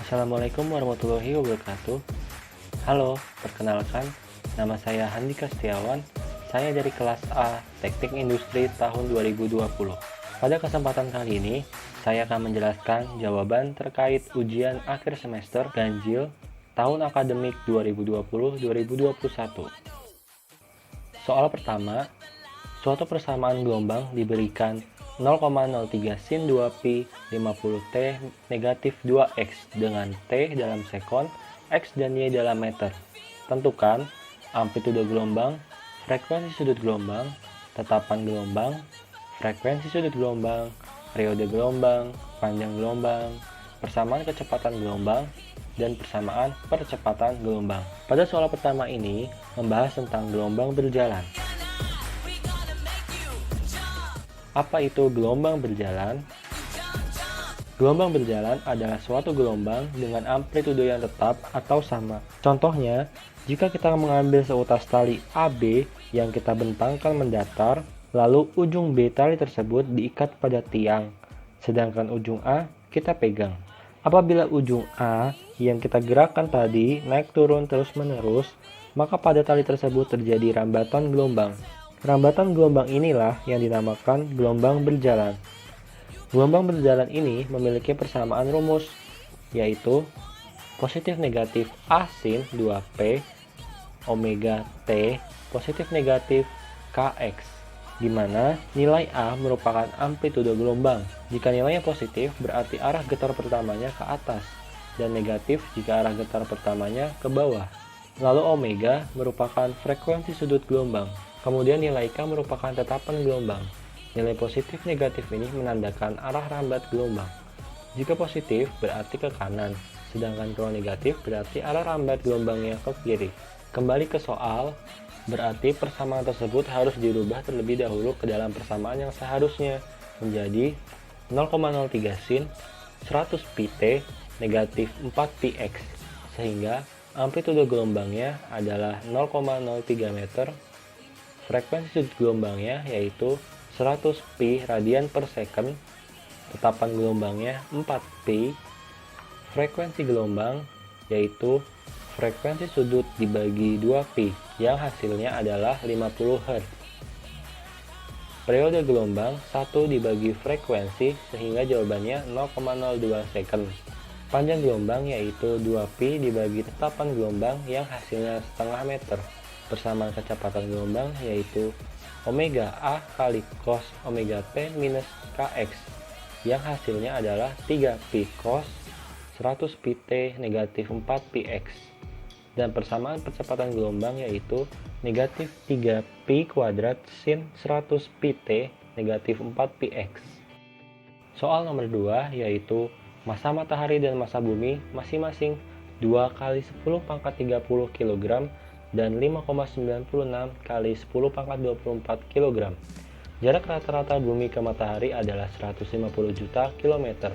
Assalamualaikum warahmatullahi wabarakatuh. Halo, perkenalkan, nama saya Handika Setiawan. Saya dari kelas A, Teknik Industri tahun 2020. Pada kesempatan kali ini, saya akan menjelaskan jawaban terkait ujian akhir semester ganjil tahun akademik 2020-2021. Soal pertama, suatu persamaan gelombang diberikan 0,03 sin 2pi 50t negatif 2x dengan t dalam sekon, x dan y dalam meter. Tentukan amplitude gelombang, frekuensi sudut gelombang, tetapan gelombang, frekuensi sudut gelombang, periode gelombang, panjang gelombang, persamaan kecepatan gelombang, dan persamaan percepatan gelombang. Pada soal pertama ini membahas tentang gelombang berjalan. Apa itu gelombang berjalan? Gelombang berjalan adalah suatu gelombang dengan amplitude yang tetap atau sama. Contohnya, jika kita mengambil seutas tali AB yang kita bentangkan mendatar, lalu ujung B tali tersebut diikat pada tiang, sedangkan ujung A kita pegang. Apabila ujung A yang kita gerakkan tadi naik turun terus-menerus, maka pada tali tersebut terjadi rambatan gelombang. Rambatan gelombang inilah yang dinamakan gelombang berjalan. Gelombang berjalan ini memiliki persamaan rumus, yaitu positif negatif A sin 2P omega T positif negatif Kx, di mana nilai A merupakan amplitude gelombang. Jika nilainya positif, berarti arah getar pertamanya ke atas, dan negatif jika arah getar pertamanya ke bawah. Lalu omega merupakan frekuensi sudut gelombang. Kemudian nilai K merupakan tetapan gelombang. Nilai positif negatif ini menandakan arah rambat gelombang. Jika positif berarti ke kanan, sedangkan kalau negatif berarti arah rambat gelombangnya ke kiri. Kembali ke soal, berarti persamaan tersebut harus dirubah terlebih dahulu ke dalam persamaan yang seharusnya menjadi 0,03 sin 100 pt negatif 4 px, sehingga amplitude gelombangnya adalah 0,03 meter. Frekuensi sudut gelombangnya yaitu 100 pi radian per second, tetapan gelombangnya 4 pi, frekuensi gelombang yaitu frekuensi sudut dibagi 2 pi yang hasilnya adalah 50 Hz. Periode gelombang 1 dibagi frekuensi sehingga jawabannya 0,02 second. Panjang gelombang yaitu 2 pi dibagi tetapan gelombang yang hasilnya setengah meter. Persamaan kecepatan gelombang yaitu omega A kali cos omega T minus Kx yang hasilnya adalah 3 pi cos 100 pi T negatif 4 pi X, dan persamaan percepatan gelombang yaitu negatif 3 pi kuadrat sin 100 pi T negatif 4 pi X. Soal nomor 2 yaitu massa matahari dan massa bumi masing-masing 2 kali 10 pangkat 30 kg dan 5,96 kali 10 pangkat 24 kg. Jarak rata-rata bumi ke matahari adalah 150 juta km.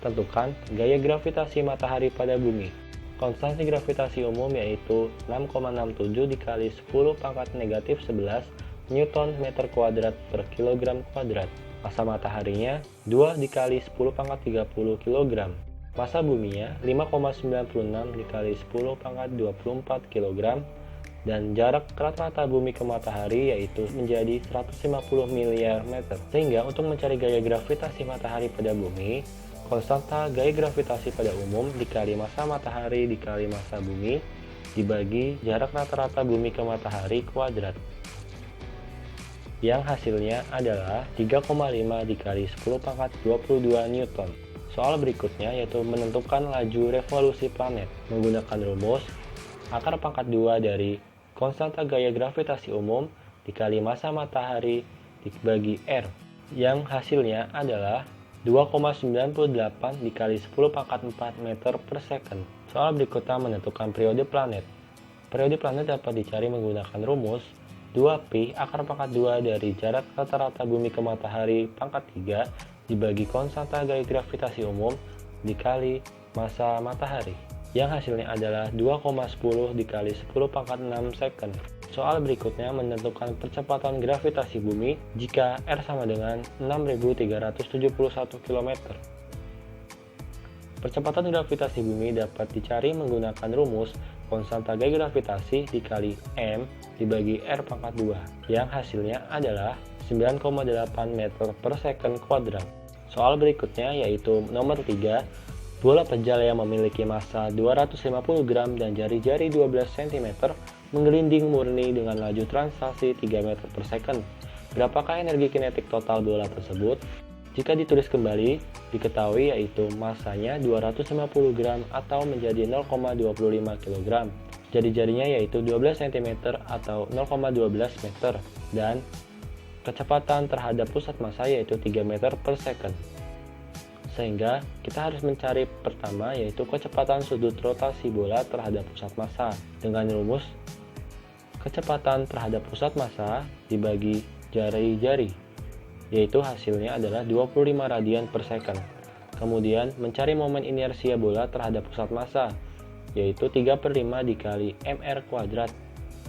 Tentukan gaya gravitasi matahari pada bumi. Konstansi gravitasi umum yaitu 6,67 dikali 10 pangkat negatif 11 Newton meter kuadrat per kilogram kuadrat. Massa mataharinya 2 dikali 10 pangkat 30 kg. Massa buminya 5,96 dikali 10 pangkat 24 kg. Dan jarak rata-rata bumi ke matahari yaitu menjadi 150 miliar meter. Sehingga untuk mencari gaya gravitasi matahari pada bumi, konstanta gaya gravitasi pada umum dikali massa matahari dikali massa bumi dibagi jarak rata-rata bumi ke matahari kuadrat, yang hasilnya adalah 3,5 dikali 10 pangkat 22 Newton. Soal berikutnya yaitu menentukan laju revolusi planet menggunakan rumus akar pangkat 2 dari konstanta gaya gravitasi umum dikali massa matahari dibagi R, yang hasilnya adalah 2,98 dikali 10 pangkat 4 meter per second. Soal berikutnya menentukan periode planet. Periode planet dapat dicari menggunakan rumus 2pi akar pangkat 2 dari jarak rata-rata bumi ke matahari pangkat 3 dibagi konstanta gaya gravitasi umum dikali massa matahari, yang hasilnya adalah 2,10 dikali 10 pangkat 6 second. Soal berikutnya menentukan percepatan gravitasi bumi jika R sama dengan 6.371 km. Percepatan gravitasi bumi dapat dicari menggunakan rumus konstanta gaya gravitasi dikali M dibagi R pangkat 2, yang hasilnya adalah 9,8 meter per second kuadrat. Soal berikutnya yaitu nomor 3, bola pejal yang memiliki massa 250 gram dan jari-jari 12 cm menggelinding murni dengan laju translasi 3 meter per second. Berapakah energi kinetik total bola tersebut? Jika ditulis kembali, diketahui yaitu massanya 250 gram atau menjadi 0,25 kg. Jari-jarinya yaitu 12 cm atau 0,12 meter dan kecepatan terhadap pusat massa yaitu 3 meter per second. Sehingga kita harus mencari pertama yaitu kecepatan sudut rotasi bola terhadap pusat massa dengan rumus kecepatan terhadap pusat massa dibagi jari-jari, yaitu hasilnya adalah 25 radian per second. Kemudian mencari momen inersia bola terhadap pusat massa, yaitu 3/5 dikali mr kuadrat,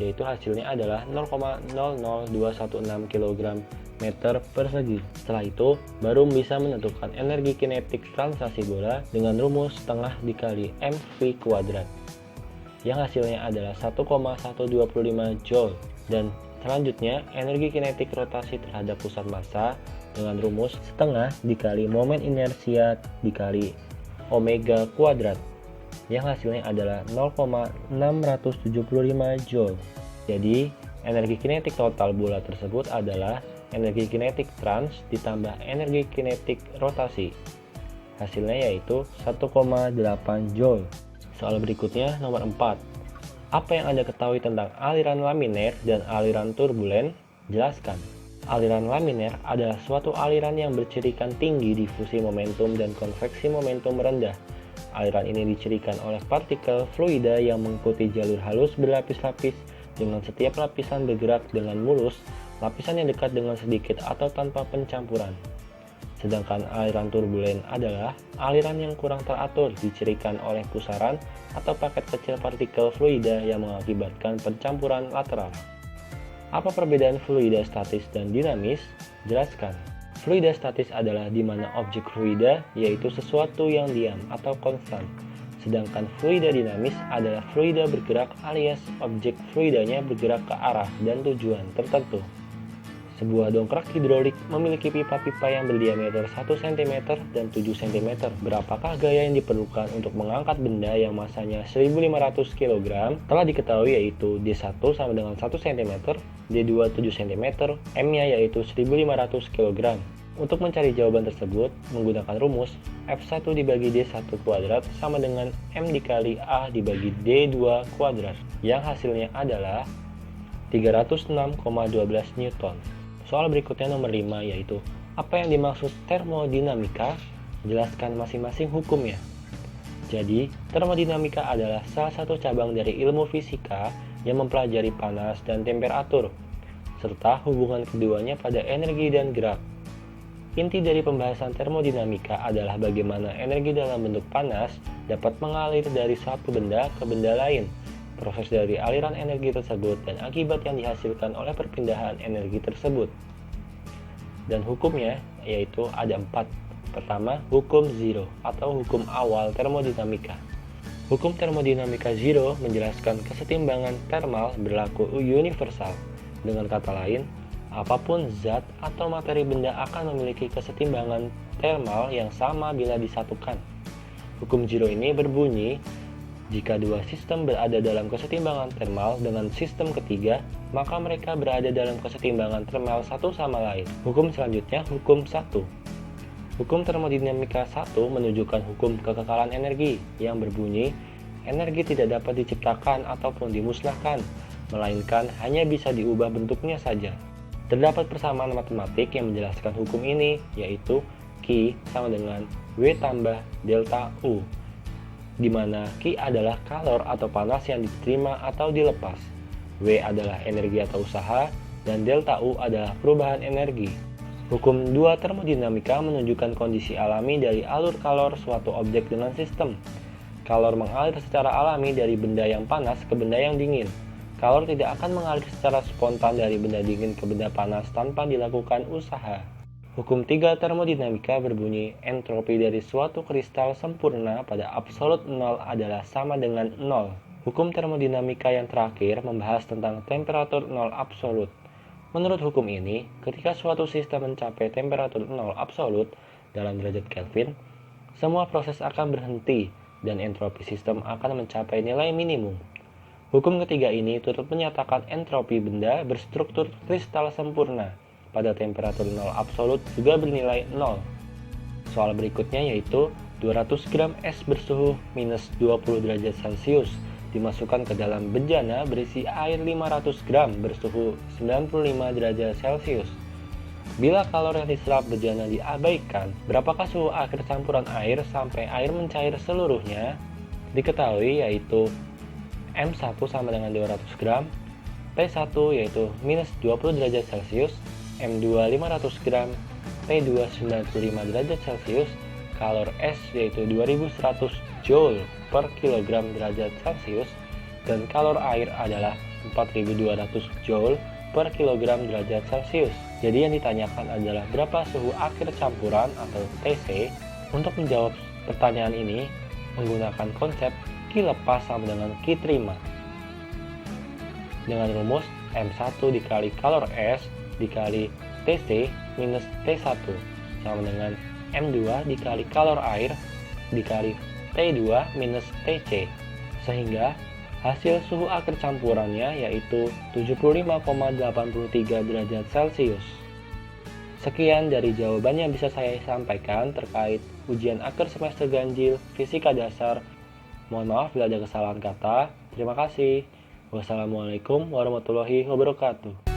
yaitu hasilnya adalah 0,00216 kg meter persegi. Setelah itu, baru bisa menentukan energi kinetik translasi bola dengan rumus setengah dikali mv kuadrat, yang hasilnya adalah 1,125 joule. Dan selanjutnya, energi kinetik rotasi terhadap pusat massa dengan rumus setengah dikali momen inersia dikali omega kuadrat, yang hasilnya adalah 0,675 joule. Jadi, energi kinetik total bola tersebut adalah energi kinetik trans ditambah energi kinetik rotasi. Hasilnya yaitu 1,8 joule. Soal berikutnya nomor 4. Apa yang Anda ketahui tentang aliran laminer dan aliran turbulen? Jelaskan. Aliran laminer adalah suatu aliran yang bercirikan tinggi difusi momentum dan konveksi momentum rendah. Aliran ini dicirikan oleh partikel fluida yang mengikuti jalur halus berlapis-lapis dengan setiap lapisan bergerak dengan mulus, lapisan yang dekat dengan sedikit atau tanpa pencampuran. Sedangkan aliran turbulen adalah aliran yang kurang teratur dicirikan oleh pusaran atau paket kecil partikel fluida yang mengakibatkan pencampuran lateral. Apa perbedaan fluida statis dan dinamis? Jelaskan. Fluida statis adalah di mana objek fluida yaitu sesuatu yang diam atau konstan. Sedangkan fluida dinamis adalah fluida bergerak alias objek fluidanya bergerak ke arah dan tujuan tertentu. Sebuah dongkrak hidrolik memiliki pipa-pipa yang berdiameter 1 cm dan 7 cm. Berapakah gaya yang diperlukan untuk mengangkat benda yang masanya 1500 kg? Telah diketahui yaitu D1 sama dengan 1 cm, D2 7 cm, M-nya yaitu 1500 kg. Untuk mencari jawaban tersebut, menggunakan rumus F1 dibagi D1 kuadrat sama dengan M dikali A dibagi D2 kuadrat, yang hasilnya adalah 306,12 Newton. Soal berikutnya nomor 5 yaitu, apa yang dimaksud termodinamika? Jelaskan masing-masing hukumnya. Jadi, termodinamika adalah salah satu cabang dari ilmu fisika yang mempelajari panas dan temperatur, serta hubungan keduanya pada energi dan gerak. Inti dari pembahasan termodinamika adalah bagaimana energi dalam bentuk panas dapat mengalir dari satu benda ke benda lain, proses dari aliran energi tersebut dan akibat yang dihasilkan oleh perpindahan energi tersebut. Dan hukumnya yaitu ada 4. Pertama, hukum zero atau hukum awal termodinamika. Hukum termodinamika zero menjelaskan kesetimbangan termal berlaku universal. Dengan kata lain, apapun zat atau materi benda akan memiliki kesetimbangan termal yang sama bila disatukan. Hukum zero ini berbunyi, jika dua sistem berada dalam kesetimbangan termal dengan sistem ketiga, maka mereka berada dalam kesetimbangan termal satu sama lain. Hukum selanjutnya, hukum 1. Hukum termodinamika 1 menunjukkan hukum kekekalan energi yang berbunyi, energi tidak dapat diciptakan ataupun dimusnahkan, melainkan hanya bisa diubah bentuknya saja. Terdapat persamaan matematik yang menjelaskan hukum ini, yaitu Q sama dengan W tambah delta U, di mana Q adalah kalor atau panas yang diterima atau dilepas, W adalah energi atau usaha, dan delta U adalah perubahan energi. Hukum 2 termodinamika menunjukkan kondisi alami dari alur kalor suatu objek dengan sistem. Kalor mengalir secara alami dari benda yang panas ke benda yang dingin. Kalor tidak akan mengalir secara spontan dari benda dingin ke benda panas tanpa dilakukan usaha. Hukum 3 termodinamika berbunyi entropi dari suatu kristal sempurna pada absolut nol adalah sama dengan nol. Hukum termodinamika yang terakhir membahas tentang temperatur nol absolut. Menurut hukum ini, ketika suatu sistem mencapai temperatur nol absolut dalam derajat Kelvin, semua proses akan berhenti dan entropi sistem akan mencapai nilai minimum. Hukum ketiga ini turut menyatakan entropi benda berstruktur kristal sempurna pada temperatur nol absolut juga bernilai 0. Soal berikutnya yaitu 200 gram es bersuhu minus 20 derajat Celcius dimasukkan ke dalam bejana berisi air 500 gram bersuhu 95 derajat Celcius. Bila kalori yang diserap bejana diabaikan, berapakah suhu akhir campuran air sampai air mencair seluruhnya? Diketahui yaitu M1 sama dengan 200 gram, T1 yaitu minus 20 derajat Celcius, M2 500 gram, T2 95 derajat Celcius, kalor S yaitu 2100 Joule per kilogram derajat Celcius, dan kalor air adalah 4200 Joule per kilogram derajat Celcius. Jadi yang ditanyakan adalah berapa suhu akhir campuran atau TC. Untuk menjawab pertanyaan ini menggunakan konsep Q lepas sama dengan Q terima. Dengan rumus M1 dikali kalor S dikali TC minus T1 sama dengan M2 dikali kalor air dikali T2 minus TC, sehingga hasil suhu akhir campurannya yaitu 75,83 derajat Celcius. Sekian dari jawaban yang bisa saya sampaikan terkait ujian akhir semester ganjil Fisika Dasar. Mohon maaf bila ada kesalahan kata. Terima kasih. Wassalamualaikum warahmatullahi wabarakatuh.